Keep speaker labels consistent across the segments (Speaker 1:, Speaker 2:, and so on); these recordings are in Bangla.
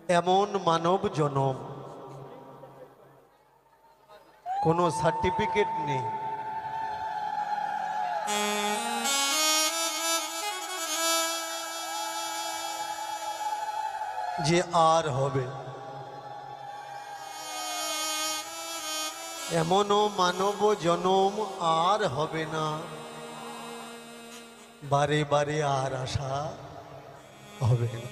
Speaker 1: এমন মানব জনম কোনো সার্টিফিকেট নেই, যে আর হবে। এমনও মানব জনম আর হবে না, বারে বারে আর আশা হবে না।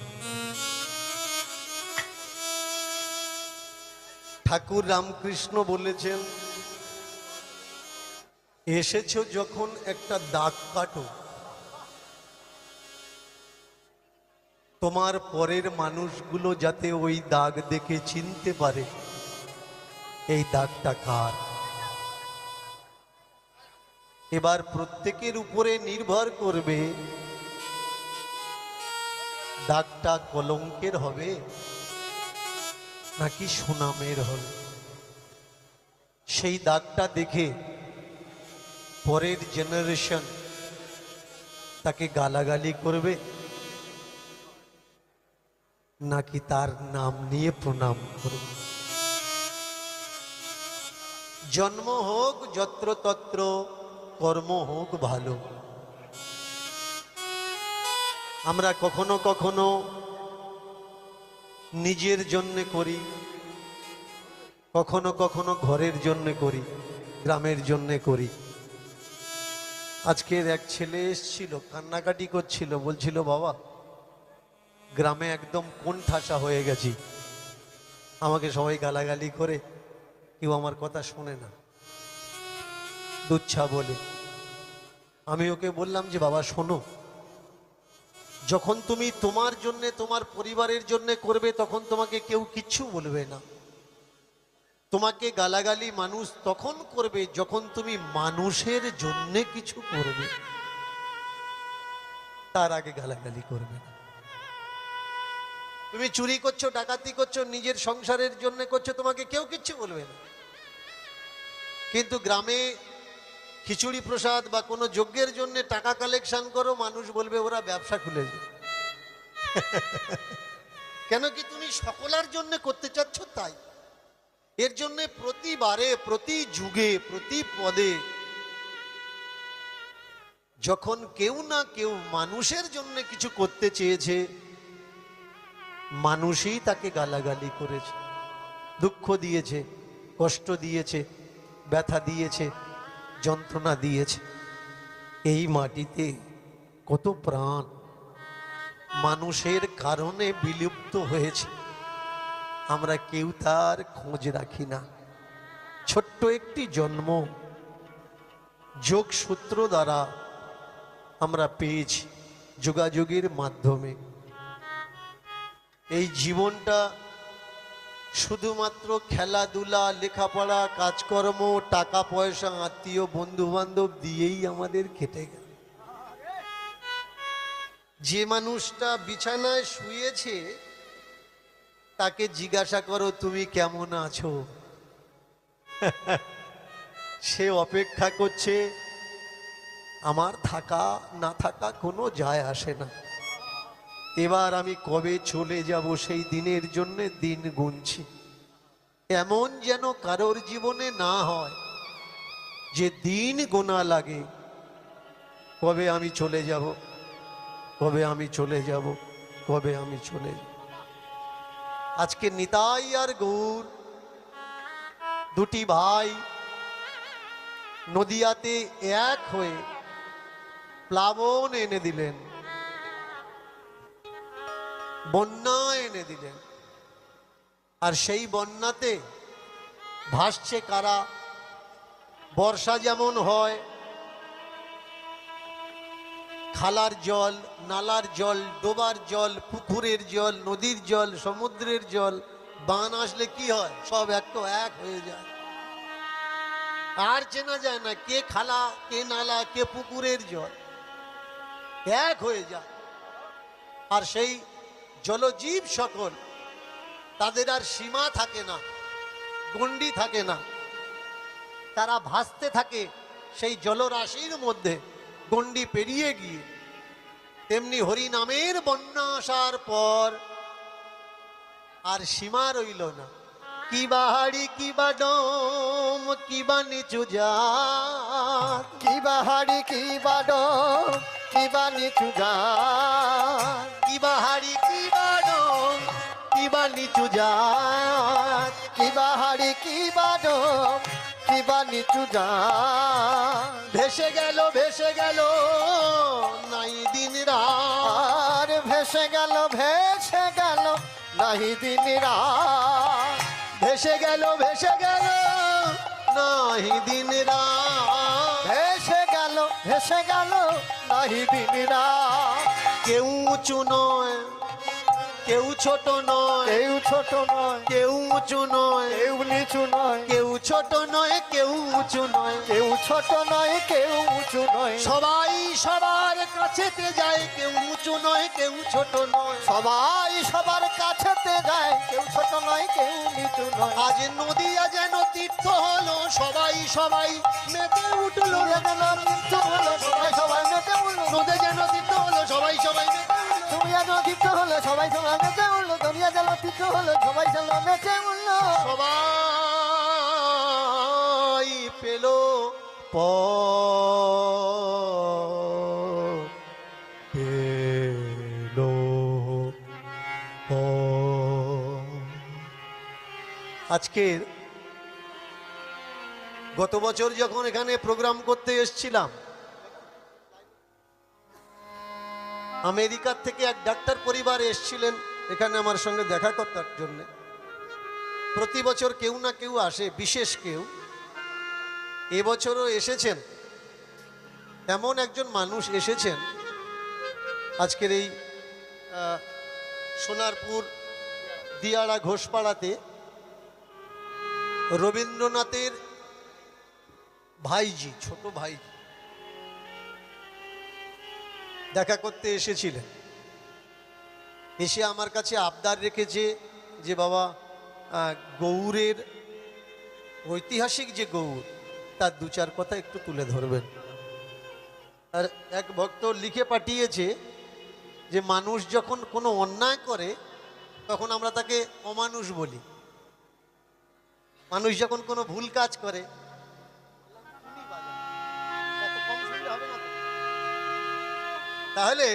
Speaker 1: ঠাকুর রামকৃষ্ণ বলেছেন, এসেছো যখন একটা দাগ কাটো, তোমার পরের মানুষগুলো যাতে ওই দাগ দেখে চিনতে পারে এই দাগটা কার। এবার প্রত্যেকের উপরে নির্ভর করবে দাগটা কলঙ্কের হবে নাকি সুনামের হবে। সেই দাগটা দেখে পরের জেনারেশন তাকে গালাগালি করবে নাকি তার নাম নিয়ে প্রণাম করবে। জন্ম হোক যত্রতত্র, কর্ম হোক ভালো। আমরা কখনো কখনো নিজের জন্য করি, কখনো কখনো ঘরের জন্য করি, গ্রামের জন্য করি। আজকের এক ছেলে এসেছিল, কান্নাকাটি করছিল, বলছিল বাবা গ্রামে একদম কোণঠাসা হয়ে গেছি, আমাকে সবাই গালাগালি করে, কেউ আমার কথা শোনে না, দুচ্ছা বলে। আমি ওকে বললাম যে বাবা শোনো, যখন তুমি তোমার জন্য তোমার পরিবারের জন্য করবে তখন তোমাকে কেউ কিচ্ছু বলবে না। তোমাকে গালাগালি মানুষ তখন করবে যখন তুমি মানুষের জন্য কিছু করবে, তার আগে গালাগালি করবে না। তুমি চুরি করছো, ডাকাতি করছো, নিজের সংসারের জন্য করছো, তোমাকে কেউ কিচ্ছু বলবে না। কিন্তু গ্রামে খিচুড়ি প্রসাদ বা কোনো যজ্ঞের জন্য টাকা কালেকশন করো, মানুষ বলবে ওরা ব্যবসা খুলেছে। কেন কি তুমি সকলের জন্য করতে চাচ্ছ তাই। এর জন্য প্রতিবারে, প্রতি যুগে, প্রতি পদে যখন কেউ না কেউ মানুষের জন্য কিছু করতে চেয়েছে, মানুষই তাকে গালাগালি করেছে, দুঃখ দিয়েছে, কষ্ট দিয়েছে, ব্যথা দিয়েছে, যন্ত্রণা দিয়েছে। এই মাটিতে কত প্রাণ মানুষের কারণে বিলুপ্ত হয়েছে, আমরা কেউ তার খোঁজ রাখি না। ছোট্ট একটি জন্ম যোগসূত্র দ্বারা আমরা পেয়েছি, যোগাযোগের মাধ্যমে। এই জীবনটা শুধুমাত্র খেলাধুলা, লেখাপড়া, কাজকর্ম, টাকা পয়সা, আত্মীয়, বন্ধু বান্ধব দিয়েই আমাদের কেটে গেল। যে মানুষটা বিছানায় শুয়েছে তাকে জিজ্ঞাসা করো তুমি কেমন আছো, সে অপেক্ষা করছে আমার থাকা না থাকা কোনো যায় আসে না, এবার আমি কবে চলে যাব সেই দিনের জন্য দিন গুনছি। এমন যেন কারোর জীবনে না হয় যে দিন গোনা লাগে, কবে আমি চলে যাব, কবে আমি চলে যাব, কবে আমি চলে যাব। আজকে নিতাই আর গৌর দুটি ভাই নদিয়াতে এক হয়ে প্লাবন এনে দিলেন, বন্যা এনে দিলেন। আর সেই বন্যাতে ভাসছে কারা? বর্ষা যেমন হয়, খালার জল, নালার জল, ডোবার জল, পুকুরের জল, নদীর জল, সমুদ্রের জল, বান আসলে কি হয়? সব এক হয়ে যায়, আর চেনা যায় না কে খালা, কে নালা, কে পুকুরের জল, এক হয়ে যায়। আর সেই জলজীব সকল, তাদের আর সীমা থাকে না, গণ্ডি থাকে না, তারা ভাসতে থাকে সেই জলরাশির মধ্যে, গণ্ডি পেরিয়ে গিয়ে। তেমনি হরিনামের বন্যা আসার পর আর সীমা রইল না। কি বাহাড়ি কি বা ডোম কি বা নিচু জাত,
Speaker 2: কি বাহারি কি বাডম কি বা নিচু জাত,
Speaker 1: কি বাহাড়ি কি বা ডোম কি বা নিচু জাত,
Speaker 2: কি বাহারি কি বাডম কি বা নিচু জাত,
Speaker 1: ভেসে গেল নাই দিন রাত,
Speaker 2: আর ভেসে গেল নাহি দিন রাত,
Speaker 1: ভেসে গেল নাহি দিন রাত।
Speaker 2: ভেসে গেল নাহি দিন রাত,
Speaker 1: কেউ উঁচু নয় কেউ ছোট নয়,
Speaker 2: কেউ ছোট নয়
Speaker 1: কেউ উঁচু নয়
Speaker 2: কেউ নিচু নয়,
Speaker 1: কেউ ছোট নয় কেউ উঁচু নয়,
Speaker 2: কেউ ছোট নয় কেউ উঁচু নয়,
Speaker 1: সবাই সবার কাছেতে যায়, কেউ উঁচু নয় কেউ ছোট নয়।
Speaker 2: সবাই সবার কাছেতে যায়, কেউ ছোট নয় কেউ নিচু নয়।
Speaker 1: আজ নদিয়া যেন তীর্থ হলো, সবাই মেতে উঠলো,
Speaker 2: সবাই মেতে উঠলো,
Speaker 1: নদী যেন তীর্থ হলো, সবাই মেতে উঠলো।
Speaker 2: দুনিয়া নদীতে হলো সবাই মেতে উঠলো, দুনিয়া যেন তীর্থ হলো সবাই মেতে উঠলো,
Speaker 1: সবাই পেল আজকের গত বছর যখন এখানে প্রোগ্রাম করতে এসেছিলাম, আমেরিকার থেকে এক ডাক্তার পরিবার এসেছিলেন এখানে আমার সঙ্গে দেখা করার জন্য। প্রতি বছর কেউ না কেউ আসে, বিশেষ কেউ। এবছরও এসেছেন। এমন একজন মানুষ এসেছেন আজকের এই সোনারপুর দিয়াড়া ঘোষপাড়াতে, রবীন্দ্রনাথের ভাইজি, ছোট ভাইজি দেখা করতে এসেছিলেন। এসে আমার কাছে আবদার রেখেছে যে বাবা গৌড়ের ঐতিহাসিক যে গৌড়, তার দু চার কথা একটু তুলে ধরবেন। আর এক ভক্ত লিখে পাঠিয়েছে যে মানুষ যখন কোনো অন্যায় করে তখন আমরা তাকে অমানুষ বলি, মানুষ যখন কোনো ভুল কাজ করে। তাহলে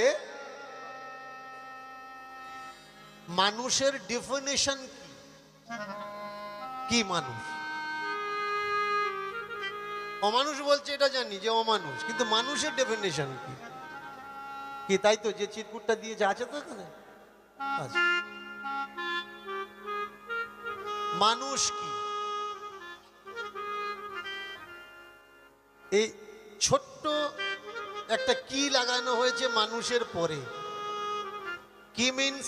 Speaker 1: মানুষের ডেফিনেশন কি? মানুষ অমানুষ বলছে এটা জানি যে অমানুষ, কিন্তু মানুষের ডেফিনেশন কি? তাই তো যে চিরকুটটা দিয়েছে আছে তো এখানে। আচ্ছা, মানুষ কি? এই ছোট্ট একটা কি লাগানো হয়েছে মানুষের পরে। কি মিন্স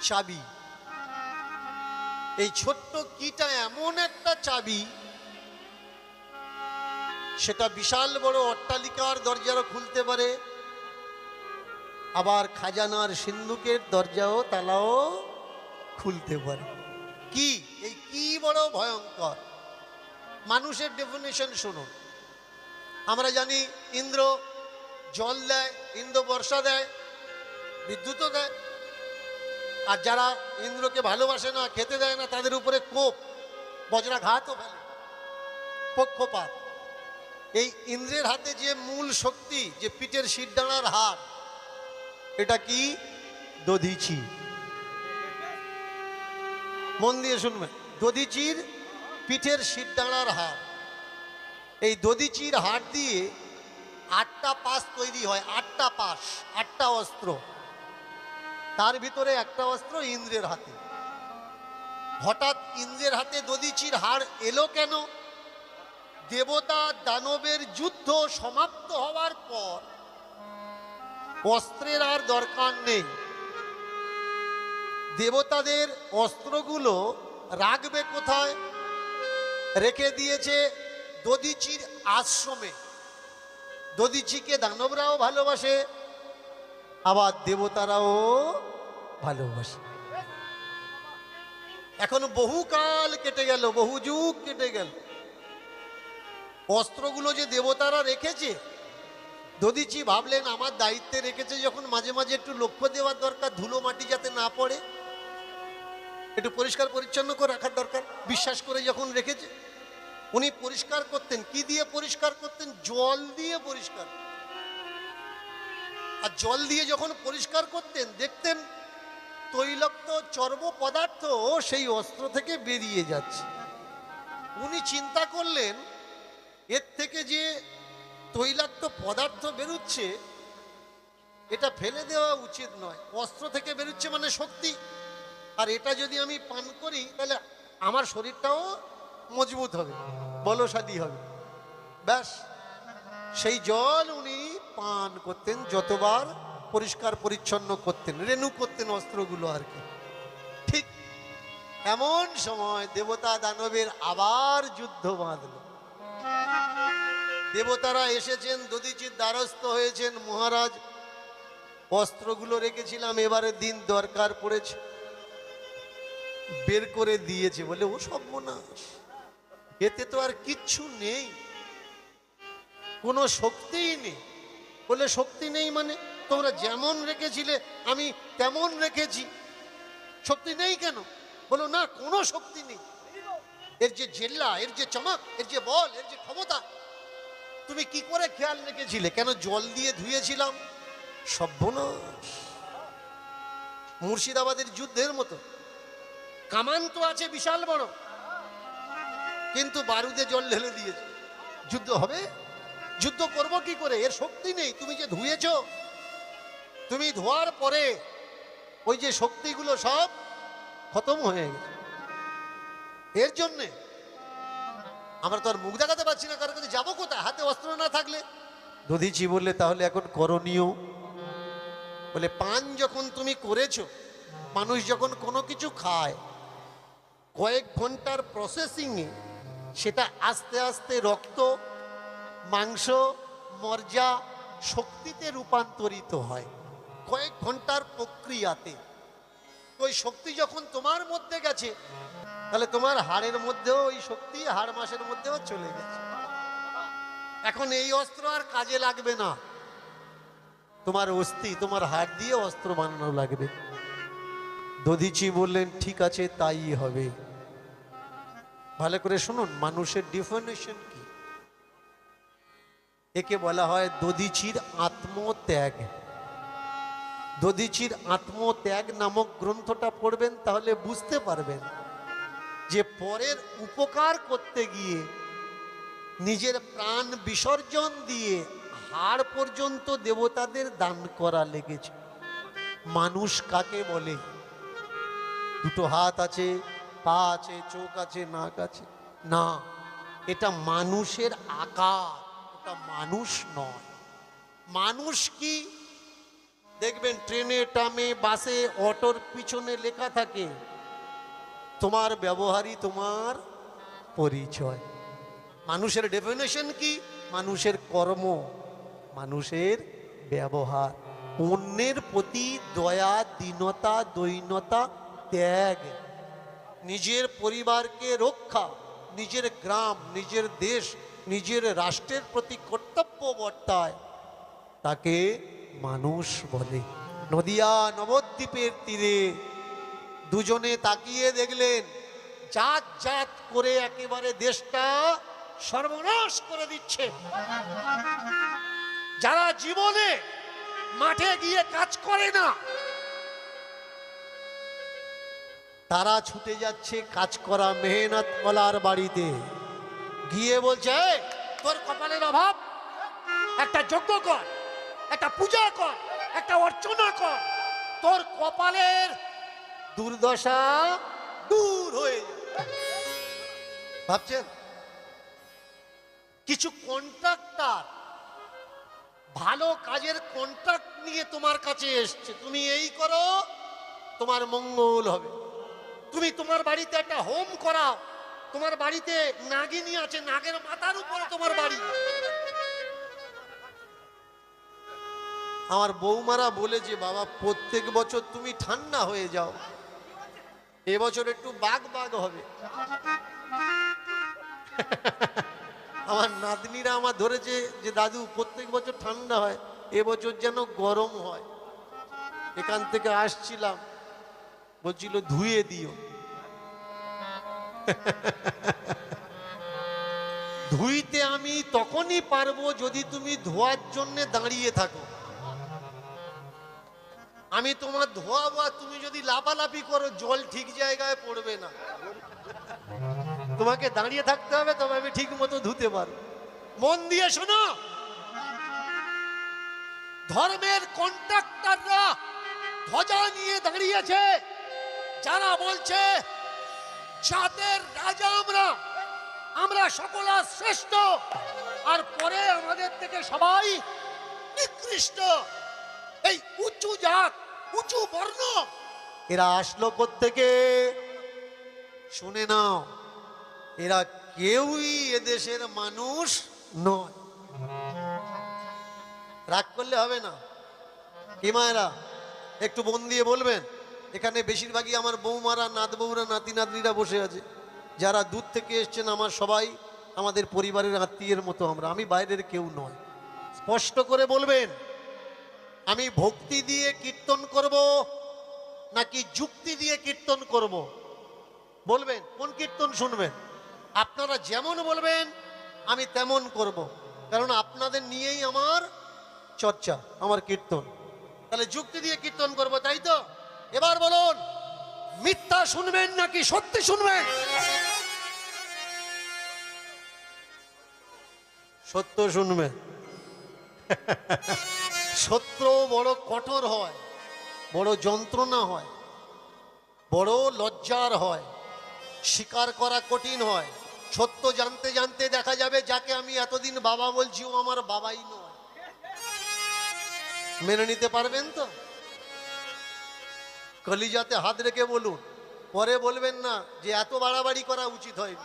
Speaker 1: চাবি। এই ছোট্ট কিটা এমন একটা চাবি, সেটা বিশাল বড় অট্টালিকার দরজাও খুলতে পারে, আবার খাজানার সিন্ধুকের দরজাও তালাও খুলতে পারে। কি এই কি বড় ভয়ঙ্কর। মানুষের ডেফিনেশন শুনুন। আমরা জানি ইন্দ্র জল দেয়, ইন্দ্র বর্ষা দেয়, বিদ্যুৎও দেয়। আর যারা ইন্দ্রকে ভালোবাসে না, খেতে দেয় না, তাদের উপরে কোপ, বজ্রাঘাতও ফেলে, পক্ষপাত। এই ইন্দ্রের হাতে যে মূল শক্তি, যে পিঠের শিরদাঁড়ার হাড়, এটা কি? দধিচি। মন দিয়ে শুনবেন, দধিচির পিঠের শিরদাঁড়ার হাড়। এই দধিচির হাড় দিয়ে 8টা পাশ তৈরি হয়, 8টা পাশ, 8টা অস্ত্র। তার ভিতরে একটা অস্ত্র ইন্দ্রের হাতে। হঠাৎ ইন্দ্রের হাতে দধিচির হাড় এলো কেন? দেবতা দানবের যুদ্ধ সমাপ্ত হওয়ার পর অস্ত্রের আর দরকার নেই। দেবতাদের অস্ত্রগুলো রাখবে কোথায়? রেখে দিয়েছে দধিচির আশ্রমে। দধিচিকে দানবরাও ভালোবাসে, আবার দেবতারাও ভালোবাসে। এখন বহুকাল কেটে গেল, বহু যুগ কেটে গেল। অস্ত্রগুলো যে দেবতারা রেখেছে, দধিচি ভাবলেন আমার দায়িত্বে রেখেছে যখন, মাঝে মাঝে একটু লক্ষ্য দেওয়ার দরকার, ধুলো মাটি যাতে না পড়ে, একটু পরিষ্কার পরিচ্ছন্ন করে রাখার দরকার। বিশ্বাস করে যখন রেখেছে, উনি পরিষ্কার করতেন। কি দিয়ে পরিষ্কার করতেন? জল দিয়ে পরিষ্কার। আর জল দিয়ে যখন পরিষ্কার করতেন, দেখতেন তৈলাক্ত চর্ব পদার্থ সেই অস্ত্র থেকে বেরিয়ে যাচ্ছে। উনি চিন্তা করলেন, এর থেকে যে তৈলাক্ত পদার্থ বেরোচ্ছে, এটা ফেলে দেওয়া উচিত নয়। অস্ত্র থেকে বেরোচ্ছে মানে শক্তি, আর এটা যদি আমি পান করি তাহলে আমার শরীরটাও মজবুত হবে, বলশালী হবে। ব্যাস, সেই জল উনি পান করতেন, যতবার পরিষ্কার পরিচ্ছন্ন করতেন, রেণু করতেন অস্ত্রগুলো আর কি। ঠিক এমন সময় দেবতা দানবের আবার যুদ্ধ বাঁধল। দেবতারা এসেছেন, দধিচির দ্বারস্থ হয়েছেন, মহারাজ অস্ত্রগুলো রেখেছিলাম, এবারে দিন দরকার পড়েছে, বের করে দিয়েছে। বলে ও সর্বনাশ, এতে তো আর কিচ্ছু নেই, কোনো শক্তিই নেই। বলে শক্তি নেই মানে? তোমরা যেমন রেখেছিলে আমি তেমন রেখেছি, শক্তি নেই কেন? বলো না, কোনো শক্তি নেই। এর যে জেল্লা, এর যে চমক, এর যে বল, এর যে ক্ষমতা, তুমি কি করে খেয়াল রেখেছিলে? কেন জল দিয়ে ধুয়েছিলাম। সর্বনাশ, মুর্শিদাবাদের যুদ্ধের মতো। কামান তো আছে বিশাল বড়, কিন্তু বারুদে জল ঢেলে দিয়েছে। যুদ্ধ হবে? যুদ্ধ করব কি করে? এর শক্তি নেই। তুমি যে ধুয়েছ, তুমি ধোয়ার পরে ওই যে শক্তিগুলো সব খতম হয়ে গেছে। এর জন্যে আমরা তো আর মুখ দেখাতে পারছি না কারো কাছে, যাবো কোথায় হাতে অস্ত্র না থাকলে? দধিচি বললে তাহলে এখন করণীয়? বলে পান যখন তুমি করেছো, মানুষ যখন কোনো কিছু খায়, কয়েক ঘন্টার প্রসেসিংয়ে সেটা আস্তে আস্তে রক্ত, মাংস, মজ্জা, শক্তিতে রূপান্তরিত হয় কয়েক ঘন্টার প্রক্রিয়াতে। ওই শক্তি যখন তোমার মধ্যে গেছে, তাহলে তোমার হাড়ের মধ্যেও ওই শক্তি, হাড় মাসের মধ্যেও চলে গেছে। এখন এই অস্ত্র আর কাজে লাগবে না, তোমার অস্থি, তোমার হাড় দিয়ে অস্ত্র বানানো লাগবে। দধিচি বললেন ঠিক আছে, তাই হবে। ভালো করে শুনুন, মানুষের ডিফিনিশন কি? একে বলা হয় দধিচির আত্মত্যাগ। দধিচির আত্মত্যাগ নামক গ্রন্থটা পড়বেন, তাহলে বুঝতে পারবেন যে পরের উপকার করতে গিয়ে নিজের প্রাণ বিসর্জন দিয়ে হাড় পর্যন্ত দেবতাদের দান করা লেগেছে। মানুষ কাকে বলে? দুটো হাত আছে, পা আছে, চোখ আছে, নাক আছে? না, এটা মানুষের আকার, ওটা মানুষ নয়। মানুষ কি? দেখবেন ট্রেনে, ট্রামে, বাসে, অটোর পিছনে লেখা থাকে তোমার ব্যবহারই তোমার পরিচয়। মানুষের ডেফিনেশন কি? মানুষের কর্ম, মানুষের ব্যবহার, অন্যের প্রতি দয়া, দীনতা, দৈন্যতা, ত্যাগ, নিজের পরিবারকে রক্ষা, নিজের গ্রাম, নিজের দেশ, নিজের রাষ্ট্রের প্রতি কর্তব্য বর্তায়, তাকে মানুষ বলে। নদিয়া নবদ্বীপের তীরে দুজনে তাকিয়ে দেখলেন, জাত জাত করে একেবারে দেশটা সর্বনাশ করে দিচ্ছে। যারা জীবনে মাঠে গিয়ে কাজ করে না, তারা ছুটে যাচ্ছে কাজ করা মেহনত ওয়ালার বাড়িতে গিয়ে বলছে, তোর কপালের অভাব, একটা যজ্ঞ কর, একটা পূজা কর, একটা অর্চনা কর, তোর কপালের দুর্দশা দূর হয়ে যাবে। ভাবছেন? কিছু কন্ট্রাক্টর ভালো কাজের কন্ট্রাক্ট নিয়ে তোমার কাছে এসছে, তুমি এই করো তোমার মঙ্গল হবে। তুমি তোমার বাড়িতে একটা হোম করাও, তোমার বাড়িতে নাগিনী আছে, নাগের মাথার উপরে তোমার বাড়ি। আমার বৌমারা বলে যে বাবা প্রত্যেক বছর তুমি ঠান্ডা হয়ে যাও, এবছর একটু বাঘ বাঘ হবে। আমার নাতনিরা আমার ধরেছে যে দাদু প্রত্যেক বছর ঠান্ডা হয়, এবছর যেন গরম হয়। এখান থেকে আসছিলাম, বলছিল ধুয়ে দিও। ধুইতে আমি তখনই পারবো যদি তুমি ধোয়ার জন্য দাঁড়িয়ে থাকো। আমি তোমার ধোয়াবো, আর তুমি যদি লাফালাফি করো জল ঠিক জায়গায় পড়বে না। তোমাকে দাঁড়িয়ে থাকতে হবে, তবে আমি ঠিক মতো ধুতে পারবো। মন দিয়ে শোনো, ধর্মের কন্ট্রাক্টররা ধ্বজা নিয়ে দাঁড়িয়েছে, যারা বলছে জাতের রাজা আমরা, আমরা সকলা শ্রেষ্ঠ, আর পরে আমাদের থেকে সবাই নিকৃষ্ট। এই উঁচু জাত, উঁচু বর্ণ, এরা আসলো কোত্থেকে? শুনে নাও, এরা কেউই এদেশের মানুষ নয়। রাগ করলে হবে না। কি মায়েরা একটু মন দিয়ে বলবেন। এখানে বেশিরভাগই আমার বৌমারা, নাত বউরা, নাতি নাতনিরা বসে আছে, যারা দূর থেকে এসছেন। আমার সবাই আমাদের পরিবারের আত্মীয়ের মতো আমরা, আমি বাইরের কেউ নয়। স্পষ্ট করে বলবেন, আমি ভক্তি দিয়ে কীর্তন করব নাকি যুক্তি দিয়ে কীর্তন করব? বলবেন কোন কীর্তন শুনবেন। আপনারা যেমন বলবেন আমি তেমন করব, কারণ আপনাদের নিয়েই আমার চর্চা, আমার কীর্তন। তাহলে যুক্তি দিয়ে কীর্তন করব, তাই তো? এবার বলুন, মিথ্যা শুনবেন নাকি সত্যি শুনবেন? সত্য শুনবেন। সত্য বড় কঠোর হয়, বড় যন্ত্রণা হয়, বড় লজ্জার হয়, স্বীকার করা কঠিন হয়। সত্য জানতে জানতে দেখা যাবে যাকে আমি এতদিন বাবা বলছি ও আমার বাবাই নয়। মেনে নিতে পারবেন তো? কলিজাতে হাত রেখে বলুন, পরে বলবেন না যে এত বাড়াবাড়ি করা উচিত হয়নি।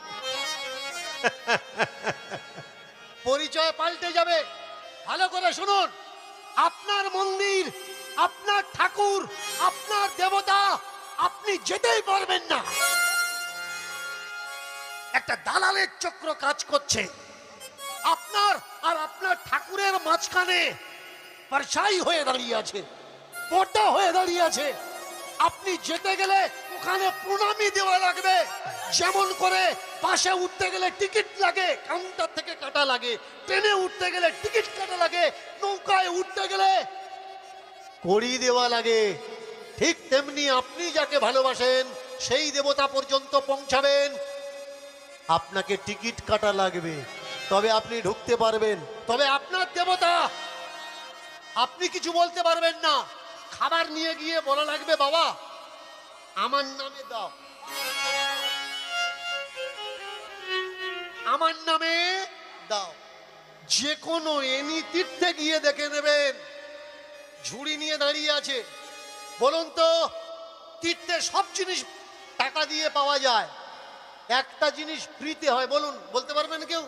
Speaker 1: পরিচয় পাল্টে যাবে। ভালো করে শুনুন, আপনার মন্দির, আপনার ঠাকুর, আপনার দেবতা আপনি যেতেই পারবেন না। একটা দালালের চক্র কাজ করছে। আপনার আর আপনার ঠাকুরের মাঝখানে পরছাই হয়ে দাঁড়িয়ে আছে, পর্দা হয়ে দাঁড়িয়ে আছে। আপনি যেতে গেলে ওখানে প্রণামী দেওয়া লাগবে। যেমন করে বাসে উঠতে গেলে টিকিট লাগে, কাউন্টার থেকে কাটা লাগে, ট্রেনে উঠতে গেলে টিকিট কাটা লাগে, নৌকায় উঠতে গেলে কড়ি দেওয়া লাগে, ঠিক তেমনি আপনি যাকে ভালোবাসেন সেই দেবতা পর্যন্ত পৌঁছাবেন, আপনাকে টিকিট কাটা লাগবে, তবে আপনি ঢুকতে পারবেন। তবে আপনার দেবতা, আপনি কিছু বলতে পারবেন না। খাবার নিয়ে গিয়ে বলা লাগবে, বাবা আমার নামে দাও, আমার নামে দাও। যে কোনো এনি তীর্থে গিয়ে দেখে নেবেন, ঝুড়ি নিয়ে দাঁড়িয়ে আছে। বলুন তো, তীর্থে সব জিনিস টাকা দিয়ে পাওয়া যায়, একটা জিনিস ফ্রিতে হয়। বলুন, বলতে পারবেন কেউ?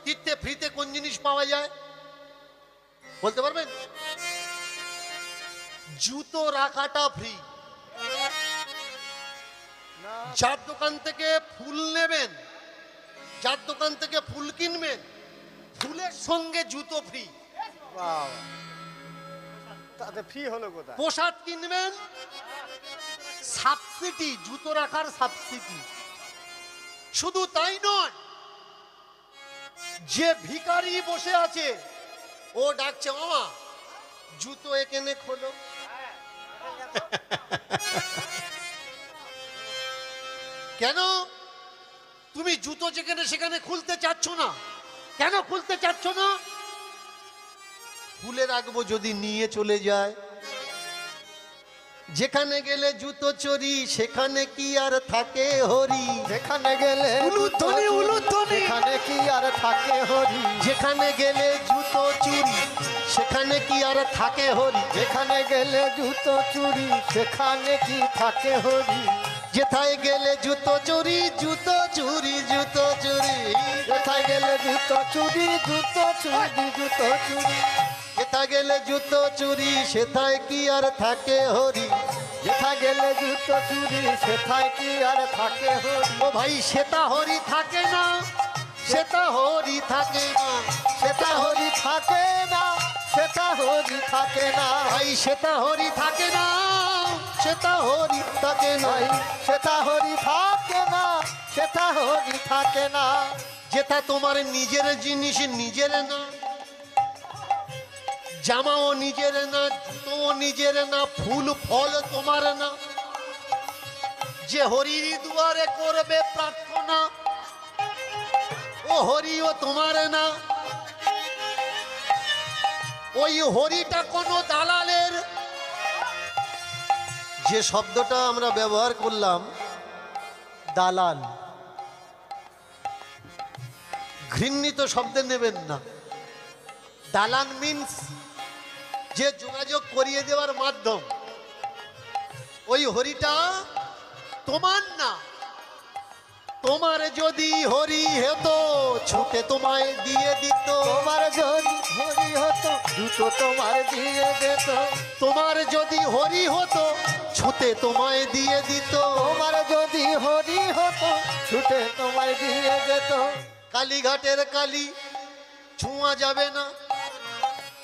Speaker 1: তীর্থে ফ্রিতে কোন জিনিস পাওয়া যায় বলতে পারবেন? জুতো রাখাটা ফ্রি। যার দোকান থেকে ফুল নেবেন, যার দোকান থেকে ফুল কিনবেন, ফুলের সঙ্গে জুতো ফ্রি।
Speaker 2: তাতে ফ্রি হলো কোথায়?
Speaker 1: প্রসাদ কিনবেন, সাবসিডি, জুতো রাখার সাবসিডি। শুধু তাই নয়, যে ভিখারি বসে আছে ও ডাকছে, মামা জুতো এখানে খোলো। কেন তুমি জুতো যেখানে সেখানে খুলতে চাচ্ছ না? কেন খুলতে চাচ্ছ না? খুলে রাখবো যদি নিয়ে চলে যায়। যেখানে গেলে জুতো চুরি, সেখানে কি আর থাকে হরি?
Speaker 2: যেখানে গেলে
Speaker 1: উলুধ্বনি, উলুধ্বনি।
Speaker 2: সেখানে কি আর থাকে হরি?
Speaker 1: যেখানে গেলে জুতো চুরি, সেখানে কি আর থাকে হরি?
Speaker 2: যেখানে গেলে জুতো চুরি, সেখানে কি থাকে হরি?
Speaker 1: যেথায় গেলে জুতো চুরি, জুতো চুরি, জুতো চুরি।
Speaker 2: যেথায় গেলে জুতো চুরি, জুতো চুরি, জুতো চুরি।
Speaker 1: যেথায় গেলে জুতো চুরি, সেথায় কি আর থাকে হরি?
Speaker 2: যেথায় গেলে জুতো চুরি, সেথায় কি আর থাকে হরি?
Speaker 1: ও ভাই, সেটা হরি থাকে না, সেটা হরি থাকে না,
Speaker 2: সেটা হরি থাকে না, সেটা হরি থাকে না,
Speaker 1: ভাই সেটা হরি থাকে না, সেটা হরি থাকে না।
Speaker 2: ভাই সেটা হরি থাকে না, সেটা হরি থাকে না।
Speaker 1: যেটা তোমার নিজের জিনিস নিজের না, জামাও নিজের না, জুতোও নিজের না, ফুল ফল তোমার না, যে হরির দুয়ারে করবে প্রার্থনা ও হরিও তোমার না। ওই হরিটা কোনো দালালের, যে শব্দটা আমরা ব্যবহার করলাম দালাল, ঘৃণিত শব্দে নেবেন না। দালান মিন্স যে যোগাযোগ করিয়ে দেওয়ার মাধ্যম। ওই হরিটা তোমার না। তোমার যদি হরি হতো ছুটে তোমায় দিয়ে দিত,
Speaker 2: তোমার যদি হরি হতো দুটো তোমার দিয়ে যেত,
Speaker 1: তোমার যদি হরি হতো ছুটে তোমায় দিয়ে দিত।
Speaker 2: তোমার যদি হরি হতো ছুটে তোমার দিয়ে যেত।
Speaker 1: কালীঘাটের কালী ছোঁয়া যাবে না,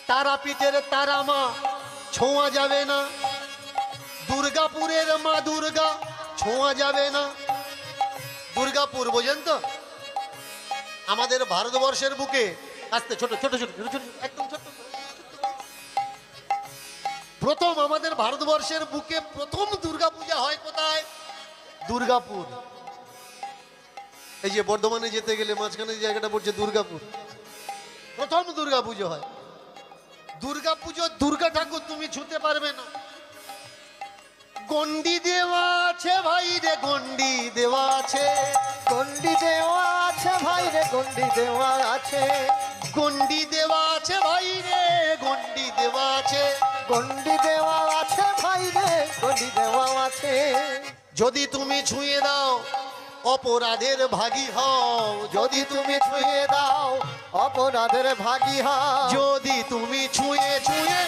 Speaker 1: তারাপীঠের তারা মা ছোঁয়া যাবে না, দুর্গাপুরের মা দুর্গা ছোঁয়া যাবে না। দুর্গাপুর বোঝেন তো? আমাদের ভারতবর্ষের বুকে আস্তে ছোট ছোট ছোট ছোট ছোট একদম ছোট। প্রথম আমাদের ভারতবর্ষের বুকে প্রথম দুর্গাপূজা হয় কোথায়? দুর্গাপুর। এই যে বর্ধমানে যেতে গেলে মাঝখানে যে জায়গাটা পড়ছে দুর্গাপুর, প্রথম দুর্গাপুজো হয়। দুর্গাপুজো দুর্গা ঠাকুর তুমি ছুঁতে পারবে না। গন্ডি দেওয়া আছে ভাই রে, গন্ডি দেওয়া আছে,
Speaker 2: গন্ডি দেওয়া আছে ভাই রে, গন্ডি দেওয়া আছে,
Speaker 1: গন্ডি দেওয়া আছে ভাই রে, গন্ডি দেওয়া আছে।
Speaker 2: গন্ডি দেওয়া আছে ভাই রে, গন্ডি দেওয়া আছে।
Speaker 1: যদি তুমি ছুঁয়ে দাও অপরাধের ভাগী হও,
Speaker 2: যদি তুমি ছুঁয়ে দাও অপরাধের ভাগী হও,
Speaker 1: যদি তুমি ছুঁয়ে ছুঁয়ে,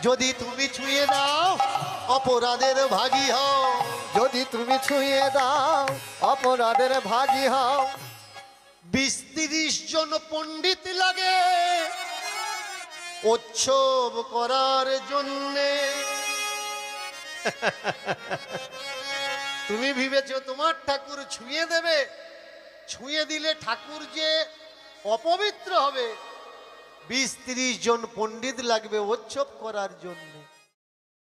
Speaker 1: যদি তুমি ছুঁয়ে দাও অপরাধের ভাগী হও।
Speaker 2: যদি তুমি ছুঁয়ে দাও অপরাধের ভাগী হও।
Speaker 1: 20-30 জন পণ্ডিত লাগে উৎসব করার জন্যে। তুমি ভেবেছো তোমার ঠাকুর ছুঁয়ে দেবে, ছুঁয়ে দিলে ঠাকুর যে অপবিত্র হবে। 20-30 জন পণ্ডিত লাগবে উৎসব করার জন্য।